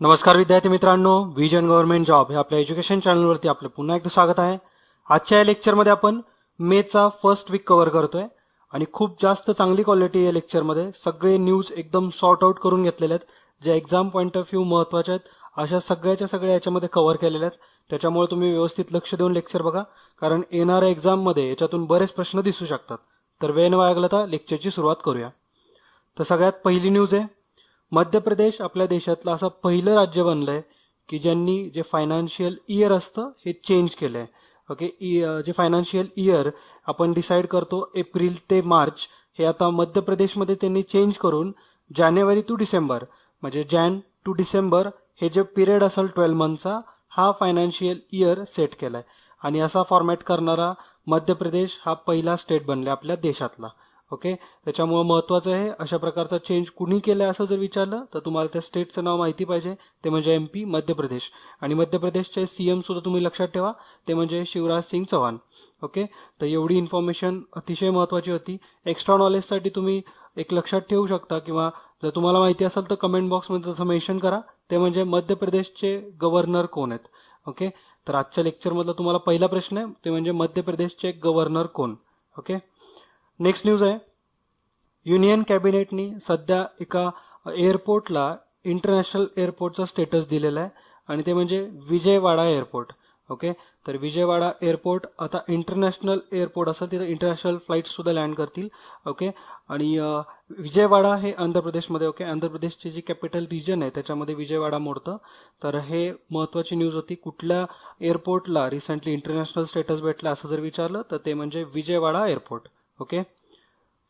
नमस्कार विद्यार्थी मित्रांनो, विजन गव्हर्नमेंट जॉब हे आपल्या एज्युकेशन चॅनलवरती आपलं पुन्हा एकदा स्वागत आहे. आजच्या या लेक्चरमध्ये आपण मेचा फर्स्ट वीक कव्हर करतोय आणि खूप जास्त चांगली क्वालिटी या लेक्चरमध्ये. सगळे न्यूज एकदम सॉर्ट आउट करून घेतलेले आहेत, जे एक्झाम पॉईंट ऑफ व्ह्यू महत्वाचे आहेत अशा सगळ्याच्या सगळ्या याच्यामध्ये कव्हर केलेल्या आहेत. त्याच्यामुळे तुम्ही व्यवस्थित लक्ष देऊन लेक्चर बघा, कारण येणाऱ्या एक्झाममध्ये याच्यातून बरेच प्रश्न दिसू शकतात. तर वेळ न वाया घालवता लेक्चरची सुरुवात करूया. तर सगळ्यात पहिली न्यूज आहे, मध्य प्रदेश आपल्या देशातलं असं पहिलं राज्य बनलंय की ज्यांनी जे फायनान्शियल इयर असतं हे चेंज केलंय. ओके, जे फायनान्शियल इयर आपण डिसाईड करतो एप्रिल ते मार्च, हे आता मध्य प्रदेशमध्ये त्यांनी चेंज करून जानेवारी टू डिसेंबर, म्हणजे जॅन टू डिसेंबर हे जे पिरियड असेल 12 मंथचा, हा फायनान्शियल इयर सेट केलाय. आणि असा फॉर्मॅट करणारा मध्य प्रदेश हा पहिला स्टेट बनला आपल्या देशातला. ओके, त्याच्यामुळे महत्वाचं आहे. अशा प्रकारचा चेंज कुणी केलाय असं जर विचारलं तर तुम्हाला त्या स्टेटचं नाव माहिती पाहिजे, ते म्हणजे MP मध्य प्रदेश. आणि मध्य प्रदेशचे CM सुद्धा तुम्ही लक्षात ठेवा, ते म्हणजे शिवराज सिंग चौहान. ओके, तर एवढी इन्फॉर्मेशन अतिशय महत्वाची होती. एक्स्ट्रा नॉलेजसाठी तुम्ही एक लक्षात ठेवू शकता, किंवा जर तुम्हाला माहिती असेल तर कमेंट बॉक्समध्ये तसं मेन्शन करा, ते म्हणजे मध्य प्रदेशचे गव्हर्नर कोण आहेत. ओके, तर आजच्या लेक्चरमधला तुम्हाला पहिला प्रश्न आहे, ते म्हणजे मध्य प्रदेशचे गव्हर्नर कोण. ओके, नेक्स्ट न्यूज आहे, युनियन कॅबिनेटनी सध्या एका एअरपोर्टला इंटरनॅशनल एअरपोर्टचा स्टेटस दिलेला आहे, आणि ते म्हणजे विजयवाडा एअरपोर्ट. ओके, तर विजयवाडा एअरपोर्ट आता इंटरनॅशनल एअरपोर्ट असेल, तिथे इंटरनॅशनल फ्लाईट सुद्धा लँड करतील. ओके, आणि विजयवाडा हे आंध्र प्रदेशमध्ये. ओके, आंध्र प्रदेशची जी कॅपिटल रिजन आहे त्याच्यामध्ये विजयवाडा मोडतं. तर हे महत्वाची न्यूज होती. कुठल्या एअरपोर्टला रिसेंटली इंटरनॅशनल स्टेटस भेटला असं जर विचारलं तर ते म्हणजे Vijayawada airport. Okay,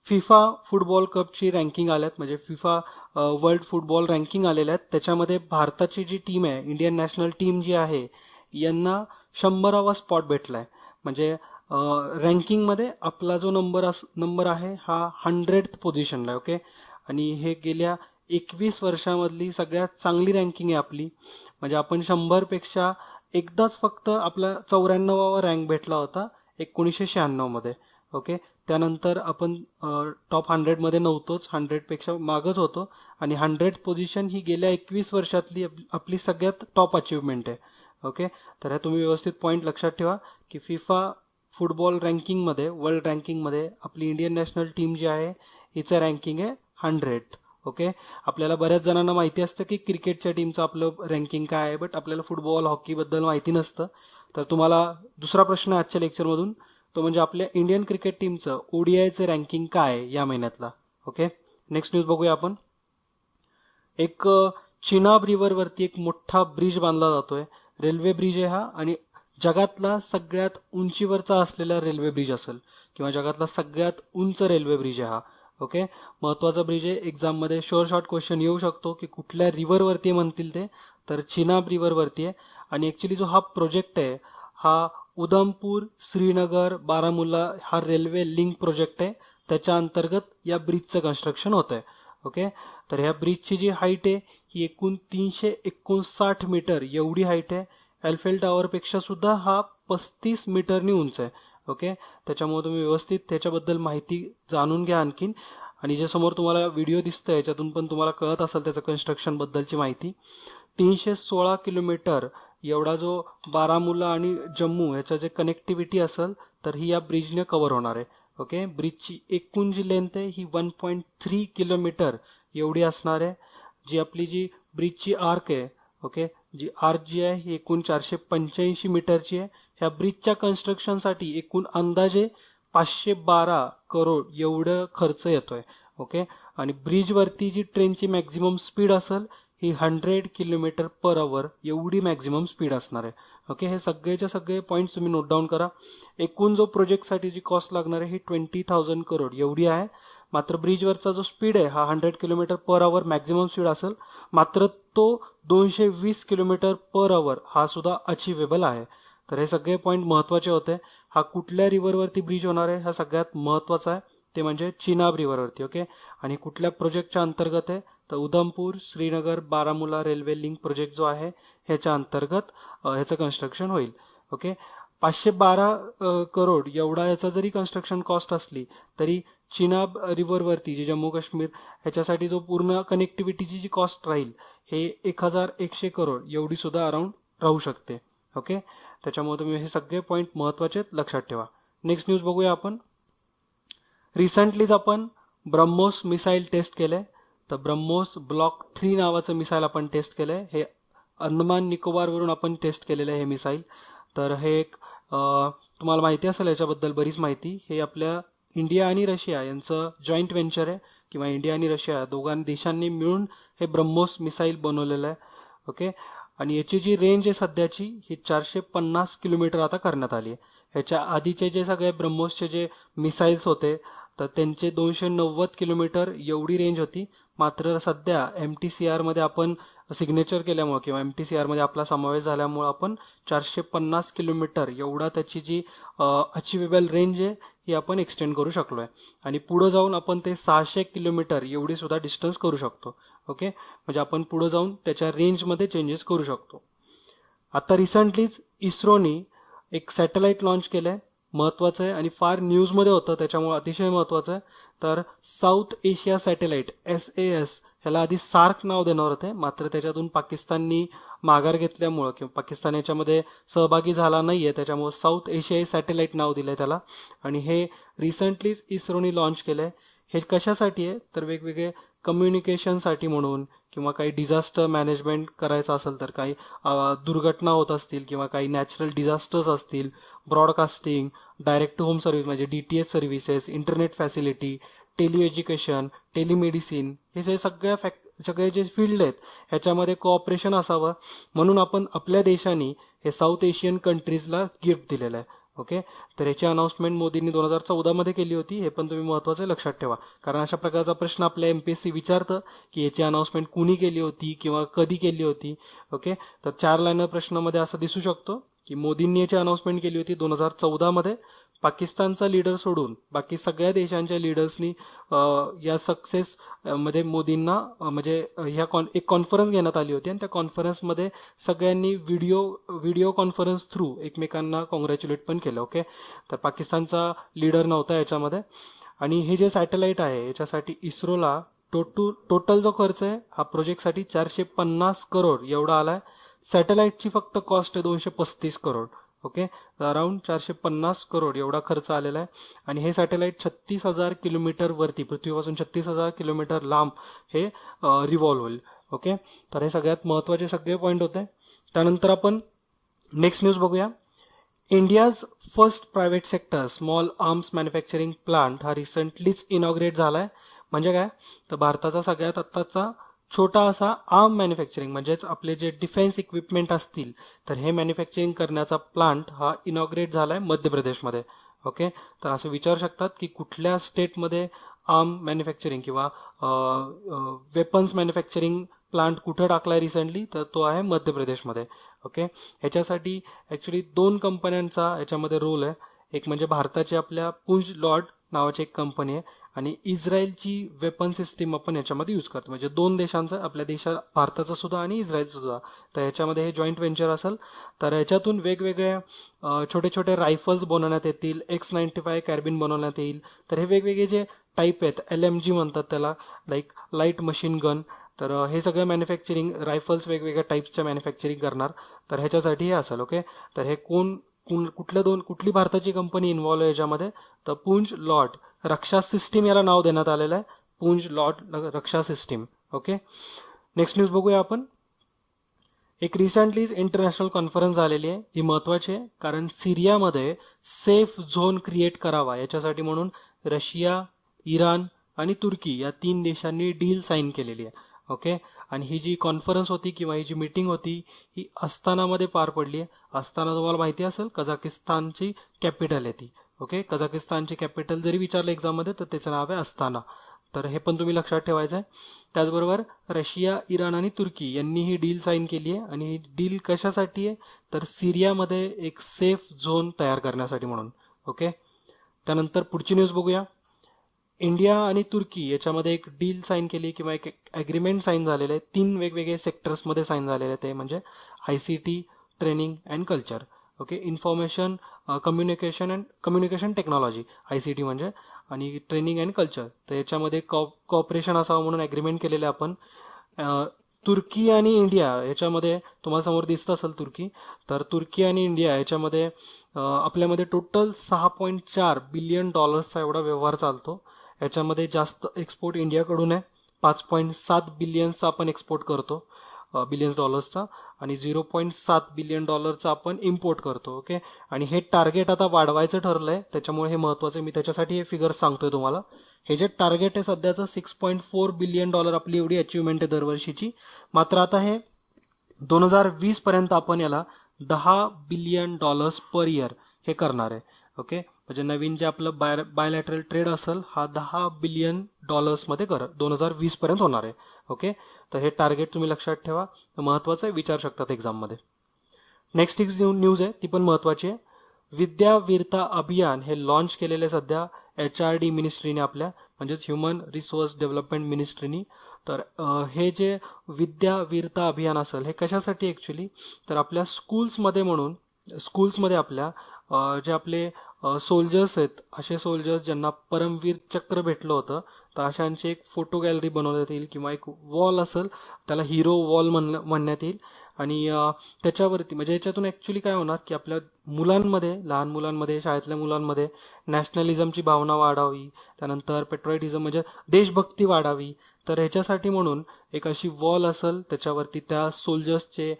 FIFA football कपची रँकिंग आल्यात, म्हणजे फिफा वर्ल्ड फुटबॉल रँकिंग आलेल्या आहेत. त्याच्यामध्ये भारताची जी टीम आहे, इंडियन नॅशनल टीम जी आहे, यांना 100वा स्पॉट भेटलाय. म्हणजे रँकिंगमध्ये आपला जो नंबर आहे हा 100th पोझिशनला आहे. ओके, आणि हे गेल्या 21 वर्षामधली सगळ्यात चांगली रँकिंग आहे आपली. म्हणजे आपण 100पेक्षा एकदाच फक्त आपला 94वा रँक भेटला होता 1996 मध्ये. ओके, त्यानंतर आपण टॉप 100 मध्ये नव्हतोच, 100पेक्षा मागच होतो. आणि 100th पोझिशन ही गेल्या 21 वर्षातली आपली सगळ्यात टॉप अचिव्हमेंट आहे. ओके, तर हे तुम्ही व्यवस्थित पॉईंट लक्षात ठेवा की फिफा फुटबॉल रँकिंगमध्ये, वर्ल्ड रँकिंगमध्ये आपली इंडियन नॅशनल टीम जी आहे हिचं रँकिंग आहे 100th. ओके, आपल्याला बऱ्याच जणांना माहिती असतं की क्रिकेटच्या टीमचं आपलं रँकिंग काय आहे, बट आपल्याला फुटबॉल हॉकीबद्दल माहिती नसतं. तर तुम्हाला दुसरा प्रश्न आजच्या लेक्चरमधून, तो म्हणजे आपल्या इंडियन क्रिकेट टीमचं ODIचं रँकिंग काय आहे या महिन्यातला. ओके, नेक्स्ट न्यूज बघूया आपण. एक चिनाब रिव्हरवरती एक मोठा ब्रिज बांधला जातोय, रेल्वे ब्रिज आहे हा, आणि जगातला सगळ्यात उंचीवरचा असलेला रेल्वे ब्रिज असेल, किंवा जगातला सगळ्यात उंच रेल्वे ब्रिज आहे हा. ओके, महत्वाचा ब्रिज आहे. एक्झाममध्ये शॉर्ट क्वेश्चन येऊ शकतो की कुठल्या रिव्हरवरती म्हणतील ते, तर चिनाब रिव्हरवरती आहे. आणि ऍक्च्युली जो हा प्रोजेक्ट आहे हा उधमपूर, श्रीनगर, बारामुल्ला हा रेल्वे लिंक प्रोजेक्ट आहे. त्याच्या अंतर्गत या ब्रिजचं कन्स्ट्रक्शन होत आहे. ओके, तर ह्या ब्रिजची जी हाईट आहे ही एकूण 359 मीटर एवढी हाईट आहे. एल्फेल टॉवरपेक्षा सुद्धा हा 35 मीटरनी उंच आहे. ओके, त्याच्यामुळे तुम्ही व्यवस्थित त्याच्याबद्दल माहिती जाणून घ्या आणखीन. आणि जे समोर तुम्हाला व्हिडिओ दिसतंय याच्यातून पण तुम्हाला कळत असेल त्याचं कन्स्ट्रक्शन बद्दलची माहिती. 316 किलोमीटर एवढा जो बारामुल्ला आणि जम्मू याचं जे कनेक्टिव्हिटी असेल तर ही या ब्रिजने कव्हर होणार आहे. ओके, ब्रिजची एकूण जी लेंथ आहे ही 1.3 किलोमीटर एवढी असणार आहे. जी आपली जी ब्रिजची आर्क आहे, ओके, जी आर्क जी आहे ही एकूण 485 मीटरची आहे. ह्या ब्रिजच्या कन्स्ट्रक्शनसाठी एकूण अंदाजे 512 करोड एवढं खर्च येतोय. ओके, आणि ब्रिजवरती जी ट्रेनची मॅक्झिमम स्पीड असेल ही 100 किलोमीटर पर आवर एवढी मॅक्झिमम स्पीड असणार आहे. ओके, हे सगळेच्या सगळे पॉईंट्स तुम्ही नोट डाऊन करा. एकूण जो प्रोजेक्टसाठी जी कॉस्ट लागणार आहे ही 20,000 करोड एवढी आहे. मात्र ब्रिजवरचा जो स्पीड आहे हा 100 kilometre per hour maximum speed असेल, मात्र तो 220 किलोमीटर पर आवर हा सुद्धा अचिवेबल आहे. तर हे सगळे पॉईंट महत्वाचे होते. हा कुठल्या रिव्हरवरती ब्रिज होणार आहे हा सगळ्यात महत्वाचा आहे, ते म्हणजे चिनाब रिव्हरवरती. ओके, आणि कुठल्या प्रोजेक्टच्या अंतर्गत आहे तर Udhampur, Srinagar, Baramulla railway link project जो आहे ह्याच्या अंतर्गत ह्याचं कन्स्ट्रक्शन होईल. ओके, 512 करोड एवढा याचा जरी कन्स्ट्रक्शन कॉस्ट असली तरी चिनाब रिव्हरवरती जे जम्मू काश्मीर ह्याच्यासाठी जो पूर्ण कनेक्टिव्हिटीची जी कॉस्ट राहील हे 1100 करोड एवढी सुद्धा अराउंड राहू शकते. ओके, त्याच्यामुळे तुम्ही हे सगळे पॉईंट महत्वाचे लक्षात ठेवा. नेक्स्ट न्यूज बघूया आपण. रिसेंटलीच आपण ब्रह्मोस मिसाईल टेस्ट केलंय. तर ब्रह्मोस ब्लॉक 3 नावाचं मिसाईल आपण टेस्ट केलंय. हे अंदमान निकोबारवरून आपण टेस्ट केलेलं आहे हे मिसाईल. तर हे एक तुम्हाला माहिती असेल याच्याबद्दल बरीच माहिती. हे आपल्या इंडिया आणि रशिया यांचं जॉईंट व्हेंचर आहे किंवा इंडिया आणि रशिया दोघांनी देशांनी मिळून हे ब्रह्मोस मिसाईल बनवलेलं आहे. ओके, आणि याची जी रेंज आहे सध्याची ही 450 किलोमीटर आता करण्यात आली आहे. ह्याच्या आधीचे जे सगळे ब्रह्मोसचे जे मिसाईल्स होते तर त्यांचे 290 किलोमीटर एवढी रेंज होती. मात्र सध्या MTCR मध्ये आपण सिग्नेचर केल्यामुळे किंवा MTCR मध्ये आपला समावेश झाल्यामुळे आपण 450 किलोमीटर एवढा त्याची जी अचिवेबल रेंज आहे ही आपण एक्सटेंड करू शकलोय. आणि पुढे जाऊन आपण ते 600 किलोमीटर एवढी सुद्धा डिस्टन्स करू शकतो. ओके, म्हणजे आपण पुढे जाऊन त्याच्या रेंजमध्ये चेंजेस करू शकतो. आता रिसेंटलीच इस्रोनी एक सॅटेलाइट लॉन्च केलंय. महत्वाचं आहे आणि फार न्यूजमध्ये होतं त्याच्यामुळे अतिशय महत्वाचं आहे. तर साऊथ एशिया सॅटेलाइट SAS ह्याला आधी सार्क नाव देणार होते. मात्र त्याच्यातून पाकिस्ताननी माघार घेतल्यामुळं किंवा पाकिस्तान याच्यामध्ये सहभागी झाला नाहीये त्याच्यामुळे साऊथ एशियाई सॅटेलाइट नाव दिलंय त्याला. आणि हे रिसेंटलीच इस्रोनी लॉन्च केलंय. हे कशासाठी आहे तर वेगवेगळे कम्युनिकेशनसाठी म्हणून किंवा काही डिझास्टर मॅनेजमेंट करायचं असेल तर काही दुर्घटना होत असतील किंवा काही नॅचरल डिझास्टर्स असतील, broadcasting, direct to home service म्हणजे DTH services, internet facility, tele education, telemedicine, हे सगळे जे फील्ड आहेत ह्याच्यामध्ये कोऑपरेशन असावं म्हणून आपण आपल्या देशाने हे साऊथ एशियन कंट्रीजला गिफ्ट दिलेलं आहे. ओके, तर याची अनाउन्समेंट मोदींनी 2014 मध्ये केली होती. हे पण तुम्ही महत्वाचं लक्षात ठेवा कारण अशा प्रकारचा प्रश्न आपल्या MPSC विचारतं की याची अनाउन्समेंट कुणी केली होती किंवा कधी केली होती. ओके, तर 4 लाईनर प्रश्नामध्ये असं दिसू शकतो की मोदींनी याची अनाउन्समेंट केली होती 2014 मध्ये. पाकिस्तानचा लीडर सोडून बाकी सगळ्या देशांच्या लीडर्सनी या सक्सेस मध्ये मोदींना म्हणजे एक कॉन्फरन्स घेण्यात आली होती आणि त्या कॉन्फरन्समध्ये सगळ्यांनी व्हिडिओ कॉन्फरन्स थ्रू एकमेकांना कॉंग्रॅच्युलेट पण केलं. ओके, तर पाकिस्तानचा लीडर नव्हता याच्यामध्ये. आणि हे जे सॅटेलाइट आहे याच्यासाठी इस्रोला टोटल जो खर्च आहे हा प्रोजेक्टसाठी 450 करोड एवढा आलाय. सॅटेलाइटची फक्त कॉस्ट आहे 235 करोड. ओके, तर अराउंड 450 करोड एवढा खर्च आलेला आहे. आणि हे सॅटेलाइट 36,000 किलोमीटर वरती पृथ्वीपासून 36,000 किलोमीटर लांब हे रिव्हॉल्व्ह होईल. ओके, तर हे सगळ्यात महत्वाचे सगळे पॉईंट होते. त्यानंतर आपण नेक्स्ट न्यूज बघूया. India's first private sector small arms manufacturing plant हा रिसेंटलीच इनॉग्रेट झालाय. म्हणजे काय तर भारताचा सगळ्यात आत्ताचा छोटा असा आर्म मॅन्युफॅक्चरिंग म्हणजेच आपले जे डिफेन्स इक्विपमेंट असतील तर हे मॅन्युफॅक्चरिंग करण्याचा प्लांट हा इनॉग्रेट झालाय मध्य प्रदेशमध्ये. ओके, तर असं विचारू शकतात की कुठल्या स्टेटमध्ये आर्म मॅन्युफॅक्चरिंग किंवा वेपन्स मॅन्युफॅक्चरिंग प्लांट कुठं टाकलाय रिसेंटली तर तो आहे मध्य प्रदेशमध्ये. ओके, ह्याच्यासाठी ऍक्च्युली 2 कंपन्यांचा याच्यामध्ये रोल आहे. एक म्हणजे भारताची आपल्या पुंज लॉर्ड नावाची एक कंपनी आहे आणि इस्रायलची वेपन सिस्टीम आपण याच्यामध्ये यूज करतो. म्हणजे 2 देशांचं आपल्या भारताचं सुद्धा आणि इस्रायलचं सुद्धा. तर ह्याच्यामध्ये हे जॉईंट व्हेंचर असेल तर ह्याच्यातून वेगवेगळे छोटे छोटे रायफल्स बनवण्यात येतील, X95 कॅर्बिन बनवण्यात येईल. तर हे वेगवेगळे जे टाईप आहेत LMG म्हणतात त्याला, लाईट मशीन गन. तर हे सगळं मॅन्युफॅक्चरिंग रायफल्स वेगवेगळ्या टाईप्सच्या मॅन्युफॅक्चरिंग करणार. तर ह्याच्यासाठी हे असेल. ओके, तर हे कुठली भारताची कंपनी इन्व्हॉल्व आहे याच्यामध्ये तर पुंज लॉर्ड रक्षा सिस्टीम याला नाव देण्यात आलेलं आहे. पुंज लॉर्ड रक्षा सिस्टीम. ओके, नेक्स्ट न्यूज बघूया आपण. एक रिसेंटलीच इंटरनॅशनल कॉन्फरन्स झालेली आहे. ही महत्वाची आहे कारण सिरियामध्ये सेफ झोन क्रिएट करावा याच्यासाठी म्हणून रशिया, इराण आणि तुर्की या 3 देशांनी डील साईन केलेली आहे. ओके, आणि ही जी कॉन्फरन्स होती किंवा ही जी मीटिंग होती ही अस्तानामध्ये पार पडली आहे. अस्ताना तुम्हाला माहिती असेल कझाकिस्तानची कॅपिटल आहे ती. ओके, कझाकिस्तानची कॅपिटल जरी विचारलं एक्झाममध्ये तर त्याचं नाव आहे अस्ताना. तर हे पण तुम्ही लक्षात ठेवायचं आहे. त्याचबरोबर रशिया, इराण आणि तुर्की यांनी ही डील साईन केली आहे आणि ही डील कशासाठी आहे तर सिरियामध्ये एक सेफ झोन तयार करण्यासाठी म्हणून. ओके, त्यानंतर पुढची न्यूज बघूया. इंडिया आणि तुर्की याच्यामध्ये एक डील साईन केली किंवा एक अग्रीमेंट साईन झालेलं आहे. 3 वेगवेगळे सेक्टर्समध्ये साईन झालेले आहे. ते म्हणजे ICT, training and culture. Okay, information communication technology ICT म्हणजे, आणि ट्रेनिंग अँड कल्चर. तर याच्यामध्ये कॉपरेशन असावं म्हणून ॲग्रीमेंट केलेलं आहे आपण. तुर्की आणि इंडिया याच्यामध्ये, तुम्हाला समोर दिसतं असेल तुर्की, तर तुर्की आणि इंडिया याच्यामध्ये आपल्यामध्ये टोटल $6.4 बिलियन एवढा व्यवहार चालतो. याच्यामध्ये जास्त एक्सपोर्ट इंडियाकडून आहे, $5.7 बिलियनचा आपण एक्सपोर्ट करतो बिलियन्स डॉलर्सचा, आणि $0.7 बिलियन आपण इम्पोर्ट करतो. ओके, आणि हे टार्गेट आता वाढवायचं ठरलंय, त्याच्यामुळे हे महत्वाचं आहे. मी त्याच्यासाठी हे फिगर सांगतोय तुम्हाला. हे जे टार्गेट आहे सध्याचं $6.4 बिलियन आपली एवढी अचिव्हमेंट आहे दरवर्षीची. मात्र आता हे 2020 पर्यंत आपण याला $10 बिलियन पर इयर हे करणार आहे. ओके, म्हणजे नवीन जे आपलं बायलॅटरल ट्रेड असेल हा $10 बिलियन मध्ये 2020 पर्यंत होणार आहे. ओके, तर हे टार्गेट तुम्ही लक्षात ठेवा, महत्वाचं आहे, विचारू शकतात एक्झाममध्ये. नेक्स्ट एक न्यूज आहे, ती पण महत्वाची आहे. विद्यावीरता अभियान हे लॉन्च केलेले सध्या HRD मिनिस्ट्रीने, आपल्या म्हणजेच ह्युमन रिसोर्स डेव्हलपमेंट मिनिस्ट्रीनी. तर हे जे विद्यावीरता अभियान असेल हे कशासाठी ॲक्च्युली, तर आपल्या स्कूल्समध्ये आपल्या जे आपले सोल्जर्स आहेत, असे सोल्जर्स ज्यांना परमवीर चक्र भेटलं होतं, तर अशांची एक फोटो गॅलरी बनवण्यात येईल, किंवा एक वॉल असेल, त्याला हिरो वॉल म्हणण्यात येईल. आणि त्याच्यावरती म्हणजे याच्यातून ॲक्च्युली काय होणार की आपल्या मुलांमध्ये, लहान मुलांमध्ये, शाळेतल्या मुलांमध्ये नॅशनलिझमची भावना वाढावी, त्यानंतर पेट्रोटिझम म्हणजे देशभक्ती वाढावी. तर ह्याच्यासाठी म्हणून एक अशी वॉल असेल, त्याच्यावरती त्या सोल्जर्सचे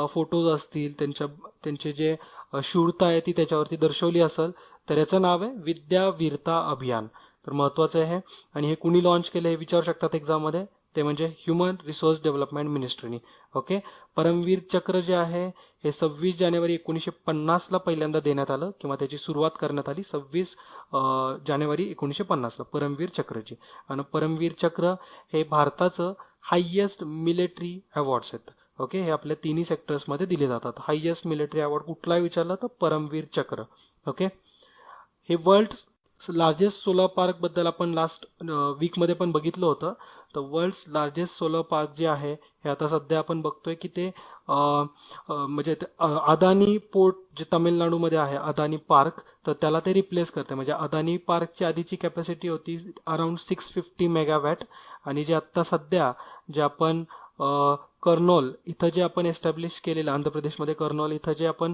फोटोज असतील, त्यांचे जे शूरता आहे ती त्याच्यावरती दर्शवली असेल. तर याचं नाव आहे विद्यावीरता अभियान. तर महत्वाचं आहे. आणि हे कुणी लॉन्च केलं हे विचारू शकतात एक्झाममध्ये, ते म्हणजे ह्युमन रिसोर्स डेव्हलपमेंट मिनिस्ट्रीनी. ओके, परमवीर चक्र जे आहे हे 26 जानेवारी 1950 पहिल्यांदा देण्यात आलं, किंवा त्याची सुरुवात करण्यात आली 26 जानेवारी 1950 परमवीर चक्रची. आणि परमवीर चक्र हे भारताचं हायेस्ट मिलिटरी अवॉर्ड्स आहेत. ओके, हे आपल्या तिन्ही सेक्टर्समध्ये दिले जातात. हायेस्ट मिलिटरी अवॉर्ड कुठला विचारला तर परमवीर चक्र. ओके, हे वर्ल्ड लार्जेस्ट सोलर पार्क बद्दल आपण लास्ट वीकमध्ये पण बघितलं होतं. तर वर्ल्ड लार्जेस्ट सोलर पार्क जे आहे हे आता सध्या आपण बघतोय की ते म्हणजे अदानी पोर्ट जे तामिळनाडूमध्ये आहे, अदानी पार्क, तर त्याला ते रिप्लेस करते. म्हणजे अदानी पार्कची आधीची कॅपॅसिटी होती अराउंड 650 मेगावॅट, आणि जे आत्ता सध्या जे आपण कर्नोल इथं जे आपण एस्टॅब्लिश केलेलं, आंध्र प्रदेशमध्ये कर्नोल इथं जे आपण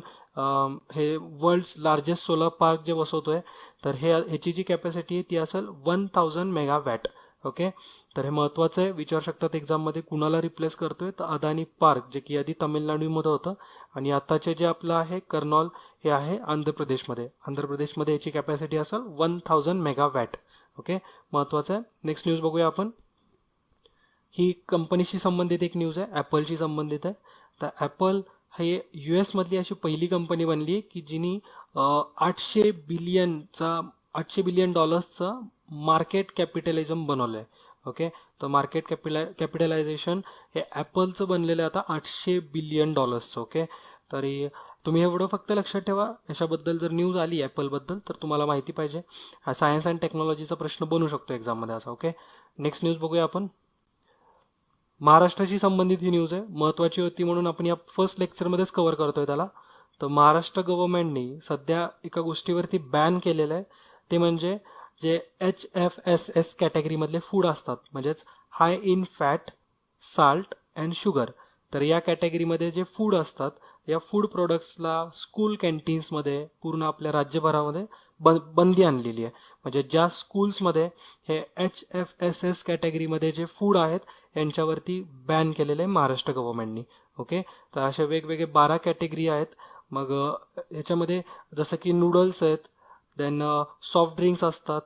हे वर्ल्ड लार्जेस्ट सोलर पार्क जे बसवतोय, तर ह्याची जी कॅपॅसिटी आहे ती असेल 1000 मेगावॅट. ओके, तर हे महत्वाचं आहे, विचारू शकतात एक्झाममध्ये कुणाला रिप्लेस करतोय, तर अदानी पार्क जे की आधी तामिळनाडूमध्ये होतं, आणि आताचे जे आपलं आहे कर्नोल हे आहे आंध्र प्रदेशमध्ये याची कॅपॅसिटी असेल 1000 मेगावॅट. ओके, महत्वाचं आहे. नेक्स्ट न्यूज बघूया आपण. ही कंपनीशी संबंधित एक न्यूज आहे, ॲपलशी संबंधित आहे. तर ॲपल हे US मधली अशी पहिली कंपनी बनली आहे की जिनी $800 बिलियन मार्केट कॅपिटलिझम बनवलं आहे. ओके, तर मार्केट कॅपिटलायझेशन हे ॲपलचं बनलेलं आहे आता $800 बिलियन. ओके, तरी तुम्ही एवढं फक्त लक्षात ठेवा, याच्याबद्दल जर न्यूज आली ॲपलबद्दल तर तुम्हाला माहिती पाहिजे. हा सायन्स अँड टेक्नॉलॉजीचा प्रश्न बनू शकतो एक्झाममध्ये असा. ओके, नेक्स्ट न्यूज बघूया आपण. महाराष्ट्राशी संबंधित ही न्यूज आहे, महत्वाची होती म्हणून आपण या फर्स्ट लेक्चरमध्येच कव्हर करतोय त्याला. तर महाराष्ट्र गव्हर्नमेंटनी सध्या एका गोष्टीवरती बॅन केलेलं आहे, ते म्हणजे जे HFSS कॅटेगरीमधले फूड असतात, म्हणजेच high in fat, salt and sugar. तर या कॅटेगरीमध्ये जे फूड असतात, या फूड प्रोडक्ट्सला स्कूल कॅन्टीन्समध्ये पूर्ण आपल्या राज्यभरामध्ये बंदी आणलेली आहे. म्हणजे ज्या स्कूल्समध्ये हे HFSS कॅटेगरीमध्ये जे फूड आहेत यांच्यावरती बॅन केलेलं आहे महाराष्ट्र गव्हर्नमेंटनी. ओके, तर अशा वेगवेगळे 12 कॅटेगरी आहेत. मग याच्यामध्ये जसं की नूडल्स आहेत, देन सॉफ्ट ड्रिंक्स असतात,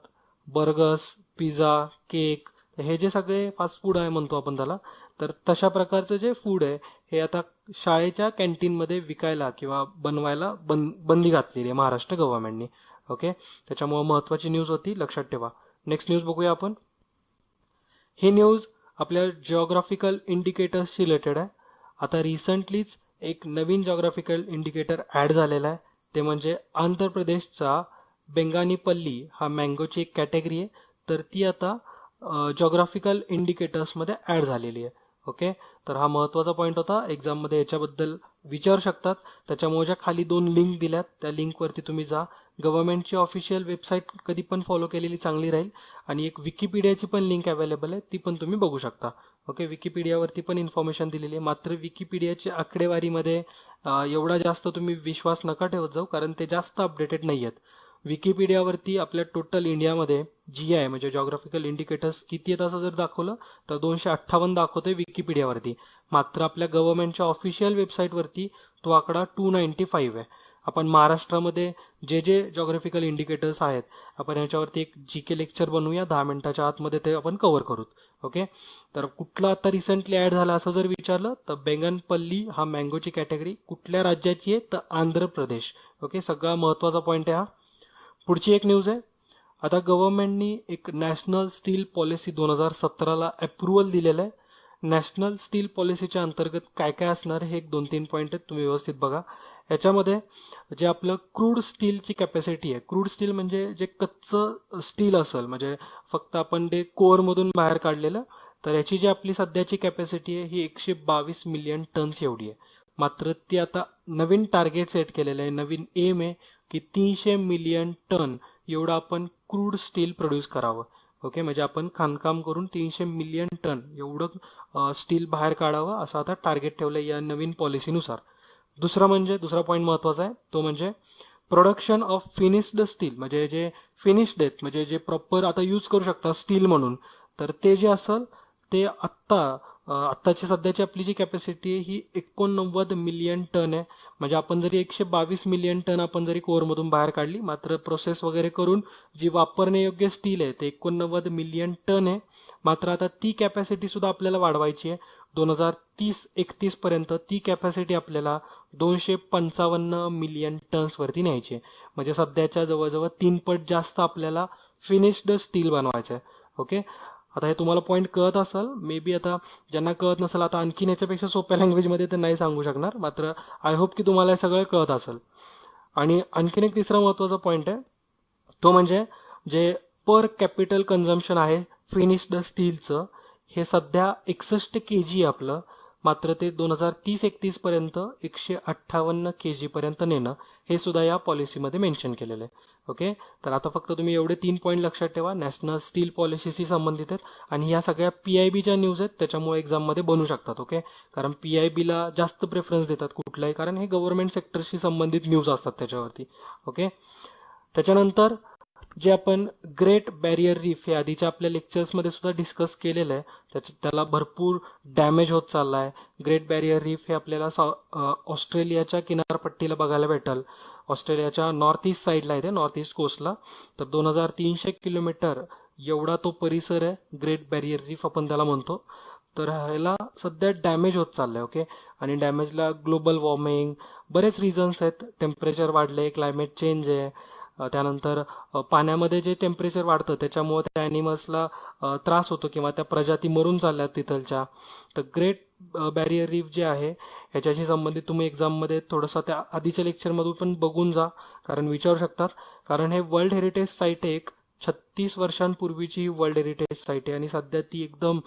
बर्गर्स, पिझ्झा, केक, हे जे सगळे फास्ट फूड आहे म्हणतो आपण त्याला. तर तशा प्रकारचं जे फूड आहे हे आता शाळेच्या कॅन्टीनमध्ये विकायला किंवा बनवायला बंदी घातलेली आहे महाराष्ट्र गव्हर्नमेंटनी. ओके, त्याच्यामुळे महत्वाची न्यूज होती, लक्षात ठेवा. नेक्स्ट न्यूज बघूया आपण. ही न्यूज आपल्या जिओग्राफिकल इंडिकेटर्सशी रिलेटेड आहे. आता रिसेंटलीच एक नवीन जिओग्राफिकल इंडिकेटर ॲड झालेला आहे, ते म्हणजे आंध्र प्रदेशचा बेंगानीपल्ली हा मँगोची एक कॅटेगरी आहे. तर ती आता जिओग्राफिकल इंडिकेटर्समध्ये ॲड झालेली आहे. ओके, तर हा महत्त्वाचा पॉईंट होता. एक्झाममध्ये याच्याबद्दल विचारू शकतात. त्याच्यामुळे खाली 2 लिंक दिल्यात, त्या लिंकवरती तुम्ही जा. गव्हर्नमेंटची ऑफिशियल वेबसाईट कधी पण फॉलो केलेली चांगली राहील. आणि एक विकिपीडियाची पण लिंक अवेलेबल आहे, ती पण तुम्ही बघू शकता. ओके, विकिपीडियावरती पण इन्फॉर्मेशन दिलेली आहे. मात्र विकिपीडियाची आकडेवारीमध्ये एवढा जास्त तुम्ही विश्वास नका ठेवत जाऊ, कारण ते जास्त अपडेटेड नाही आहेत. विकिपीडियावरती आपल्या टोटल इंडियामध्ये GI म्हणजे जॉग्राफिकल इंडिकेटर्स किती आहेत असं जर दाखवलं तर 258 दाखवतोय विकिपीडियावरती. मात्र आपल्या गव्हर्नमेंटच्या ऑफिशियल वेबसाईटवरती तो आकडा 295 आहे. आपण महाराष्ट्रामध्ये जे जे जॉग्राफिकल इंडिकेटर्स आहेत, आपण याच्यावरती एक GK लेक्चर बनवूया, 10 मिनिटाच्या आतमध्ये ते आपण कव्हर करूत. ओके, तर कुठला आता रिसेंटली ऍड झाला असं जर विचारलं तर बेंगनपल्ली हा मँगोची कॅटेगरी कुठल्या राज्याची आहे तर आंध्र प्रदेश. ओके, सगळा महत्वाचा पॉईंट आहे हा. पुढची एक न्यूज आहे. आता गव्हर्नमेंटनी एक नॅशनल स्टील पॉलिसी 2017ला अप्रुव्हल दिलेलं आहे. नॅशनल स्टील पॉलिसीच्या अंतर्गत काय काय असणार हे एक 2-3 पॉईंट आहेत, तुम्ही व्यवस्थित बघा. याच्यामध्ये जे आपलं क्रूड स्टीलची कॅपॅसिटी आहे, क्रूड स्टील म्हणजे जे कच्चं स्टील असेल, म्हणजे फक्त आपण ते कोअरमधून बाहेर काढलेलं, तर याची जी आपली सध्याची कॅपॅसिटी आहे ही 122 मिलियन टन्स एवढी आहे. मात्र ती आता नवीन टार्गेट सेट केलेलं आहे, नवीन एम आहे की 300 मिलियन टन एवढं आपण क्रूड स्टील प्रोड्यूस करावं. ओके, म्हणजे आपण खाणकाम करून 300 मिलियन टन एवढं स्टील बाहेर काढावं असं आता टार्गेट ठेवलं या नवीन पॉलिसीनुसार. दुसरा पॉईंट महत्वाचा आहे, तो म्हणजे प्रोडक्शन ऑफ फिनिश्ड स्टील, म्हणजे जे फिनिश्ड आहेत, म्हणजे जे प्रॉपर आता यूज करू शकता स्टील म्हणून, तर ते जे असेल ते आत्ताची सध्याची आपली जी कॅपॅसिटी आहे ही 89 मिलियन टन आहे. म्हणजे आपण जरी 122 मिलियन टन आपण जरी कोअरमधून बाहेर काढली, मात्र प्रोसेस वगैरे करून जी वापरण्यायोग्य स्टील आहे ते 89 मिलियन टन आहे. मात्र आता ती कॅपॅसिटी सुद्धा आपल्याला वाढवायची आहे. 2030-31 पर्यंत ती कॅपॅसिटी आपल्याला 255 मिलियन टन्स वरती न्यायची आहे. म्हणजे सध्याच्या जवळजवळ 3 पट जास्त आपल्याला फिनिश्ड स्टील बनवायचं आहे. ओके, आता हे तुम्हाला पॉईंट कळत असेल, मे बी आता ज्यांना कळत नसेल, आता आणखीन याच्यापेक्षा सोप्या लँग्वेजमध्ये तर नाही सांगू शकणार, मात्र आय होप की तुम्हाला हे सगळं कळत असेल. आणि आणखीन एक तिसरा महत्वाचा पॉईंट आहे, तो म्हणजे जे पर कॅपिटल कन्झम्पशन आहे फिनिश्ड स्टीलचं, हे सध्या 61 kg आहे आपलं. मात्र ते 2030-31 पर्यंत 158 kg पर्यंत नेणं हे सुद्धा या पॉलिसीमध्ये मेन्शन केलेलं आहे. ओके, तर आता फक्त तुम्ही एवढे 3 पॉईंट लक्षात ठेवा, नॅशनल स्टील पॉलिसीशी संबंधित आहेत. आणि ह्या सगळ्या PIBच्या न्यूज आहेत, त्याच्यामुळे एक्झाममध्ये बनू शकतात. ओके, कारण PIBला जास्त प्रेफरन्स देतात कुठलाही, कारण हे गव्हर्नमेंट सेक्टरशी संबंधित न्यूज असतात त्याच्यावरती. ओके, त्याच्यानंतर जे आपण ग्रेट बॅरियर रीफ हे आधीच्या आपल्या लेक्चर्समध्ये सुद्धा डिस्कस केलेलं आहे, त्याला भरपूर डॅमेज होत चालला आहे. ग्रेट बॅरियर रीफ हे आपल्याला ऑस्ट्रेलियाच्या किनारपट्टीला बघायला भेटेल. ऑस्ट्रेलियाच्या नॉर्थ ईस्ट साईडला आहे, ते नॉर्थ ईस्ट कोस्टला. तर 2300 किलोमीटर एवढा तो परिसर आहे, ग्रेट बॅरियर रीफ आपण त्याला म्हणतो. तर ह्याला सध्या डॅमेज होत चाललंय. ओके, आणि डॅमेजला ग्लोबल वॉर्मिंग बरेच रिझन्स आहेत. टेम्परेचर वाढले, क्लायमेट चेंज आहे, त्यानंतर पाण्यामध्ये जे टेम्परेचर वाढतं त्याच्यामुळे त्या ॲनिमल्सला त्रास होतो किंवा त्या प्रजाती मरून चालल्यात तिथलच्या. तर ग्रेट बॅरियर रीफ जे आहे ह्याच्याशी संबंधित तुम्ही एक्झाममध्ये थोडंसं त्या आधीच्या लेक्चरमधून पण बघून जा, कारण विचारू शकतात. कारण हे वर्ल्ड हेरिटेज साईट आहे, एक 36 वर्षांपूर्वीची ही वर्ल्ड हेरिटेज साईट आहे आणि सध्या ती एकदम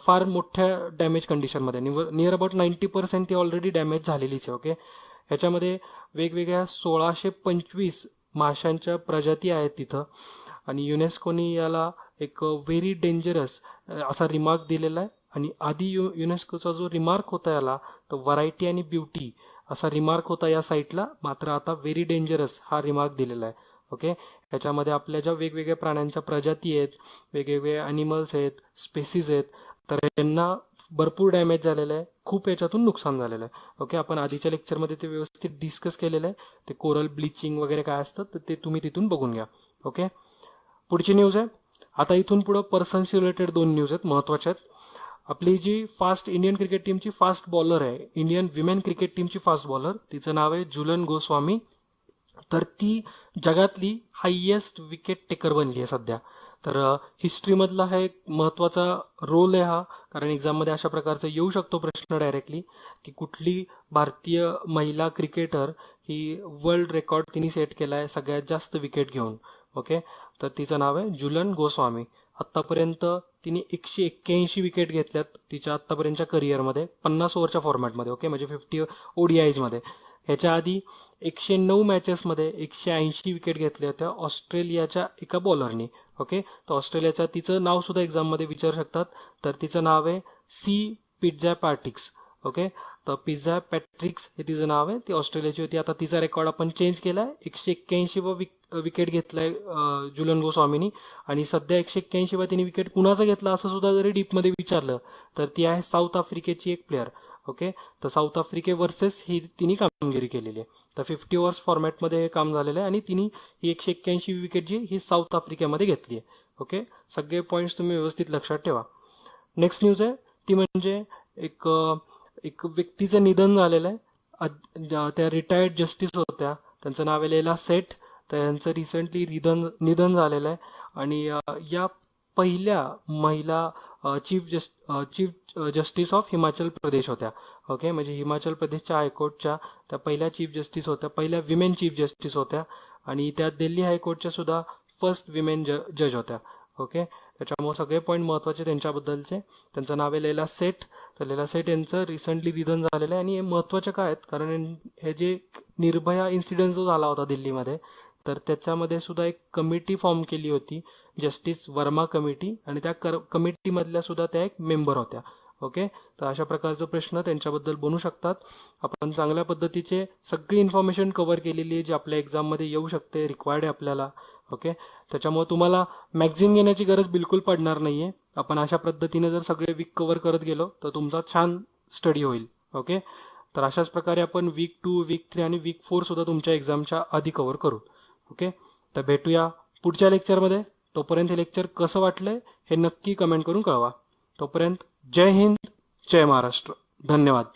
फार मोठ्या डॅमेज कंडिशनमध्ये, नियर अबाउट 90% ती ऑलरेडी डॅमेज झालेलीच आहे. ओके, ह्याच्यामध्ये वेगवेगळ्या 1625 माशांच्या प्रजाती आहेत तिथं. आणि युनेस्कोनी याला एक व्हेरी डेंजरस असा रिमार्क दिलेला आहे. आणि आधी युनेस्कोचा जो रिमार्क होता याला तो व्हरायटी आणि ब्युटी असा रिमार्क होता या साईटला, मात्र आता व्हेरी डेंजरस हा रिमार्क दिलेला आहे. ओके, ह्याच्यामध्ये आपल्या ज्या वेगवेगळ्या प्राण्यांच्या प्रजाती आहेत, वेगवेगळे अॅनिमल्स आहेत, स्पेसीज आहेत, तर यांना भरपूर डॅमेज झालेलं आहे, खूप याच्यातून नुकसान झालेलं आहे. ओके, आपण आधीच्या लेक्चरमध्ये ते व्यवस्थित डिस्कस केलेलं आहे. ते कोरल ब्लिचिंग वगैरे काय असतं तर ते तुम्ही तिथून बघून घ्या. ओके, पुढची न्यूज आहे. आता इथून पुढे पर्सनशी रिलेटेड 2 न्यूज आहेत, महत्वाच्या आहेत. आपली जी इंडियन क्रिकेट टीमची फास्ट बॉलर आहे, इंडियन विमेन क्रिकेट टीमची फास्ट बॉलर, तिचं नाव आहे झुलन गोस्वामी. तर ती जगातली हायेस्ट विकेट टेकर बनली आहे सध्या. तर हिस्ट्रीमधला हा एक महत्वाचा रोल आहे हा, कारण एक्झाममध्ये अशा प्रकारचा येऊ शकतो प्रश्न डायरेक्टली की कुठली भारतीय महिला क्रिकेटर ही वर्ल्ड रेकॉर्ड तिने सेट केला आहे सगळ्यात जास्त विकेट घेऊन. ओके, तर तिचं नाव आहे झुलन गोस्वामी. आतापर्यंत तिने 181 विकेट घेतल्यात तिच्या आतापर्यंतच्या करिअरमध्ये 50 ओव्हरच्या फॉर्मॅटमध्ये. ओके, म्हणजे 50 ODIs मध्ये. ह्याच्या आधी 109 मॅचेसमध्ये 180 विकेट घेतल्या होत्या ऑस्ट्रेलियाच्या एका बॉलरनी. ओके, तर ऑस्ट्रेलियाच्या, तिचं नाव सुद्धा एक्झाममध्ये विचारू शकतात, तर तिचं नाव आहे सी पिझ्झा पॅट्रिक्स. ओके, तर पिझ्झा पॅट्रिक्स हे तिचं नाव आहे. ती ऑस्ट्रेलियाची होती. आता तिचा रेकॉर्ड आपण चेंज केलाय. 181 विकेट घेतलाय झुलन गोस्वामीनी, आणि सध्या 181 तिने विकेट कुणाचा घेतला असं सुद्धा जरी डीपमध्ये विचारलं तर ती आहे साऊथ आफ्रिकेची एक प्लेअर. ओके, तर साऊथ आफ्रिके वर्सेस ही तिने कामगिरी केलेली आहे. तर 50 ओव्हर्स फॉर्मॅटमध्ये हे काम झालेलं आहे, आणि तिने ही 181 विकेट जी ही साऊथ आफ्रिकेमध्ये घेतली आहे. ओके, सगळे पॉईंट्स तुम्ही व्यवस्थित लक्षात ठेवा. नेक्स्ट न्यूज आहे ती म्हणजे एक व्यक्तीचं निधन झालेलं आहे. त्या रिटायर्ड जस्टिस होत्या, त्यांचं नाव आहे लेला सेठ. तर यांचं रिसेंटली निधन झालेलं आहे, आणि या पहिल्या महिला chief justice of Himachal Pradesh होत्या. ओके, म्हणजे हिमाचल प्रदेशच्या हायकोर्टच्या त्या पहिल्या चीफ जस्टिस होत्या, पहिल्या विमेन चीफ जस्टिस होत्या, आणि त्या दिल्ली हायकोर्टच्या सुद्धा फर्स्ट विमेन जज होत्या. ओके, त्याच्यामुळे सगळे पॉईंट महत्त्वाचे त्यांच्याबद्दलचे. त्यांचं नाव आहे लेला सेठ. तर लेला सेठ यांचं रिसेंटली निधन झालेलं आहे, आणि हे महत्त्वाचे काय आहेत, कारण हे जे निर्भया इन्सिडेंट जो झाला होता दिल्लीमध्ये, तर त्याच्यामध्ये सुद्धा एक कमिटी फॉर्म केली होती, जस्टिस वर्मा कमिटी, आणि त्या कमिटीमधल्या सुद्धा त्या एक मेंबर होत्या. ओके, तर अशा प्रकारचे प्रश्न त्यांच्याबद्दल बनू शकतात. आपण चांगल्या पद्धतीचे सगळी इन्फॉर्मेशन कव्हर केलेली आहे, जी आपल्या एक्झाममध्ये येऊ शकते, रिक्वायर्ड आहे आपल्याला. ओके, त्याच्यामुळे तुम्हाला मॅगझिन घेण्याची गरज बिलकुल पडणार नाहीये. आपण अशा पद्धतीने जर सगळे वीक कव्हर करत गेलो तर तुमचा छान स्टडी होईल. ओके, तर अशाच प्रकारे आपण वीक 2, वीक 3 आणि वीक 4 सुद्धा तुमच्या एक्झामच्या आधी कव्हर करू. ओके, तर भेटूया पुढच्या लेक्चरमध्ये. तोपर्यंत हे लेक्चर कसं वाटलंय हे नक्की कमेंट करून कळवा. तोपर्यंत जय हिंद, जय महाराष्ट्र. धन्यवाद.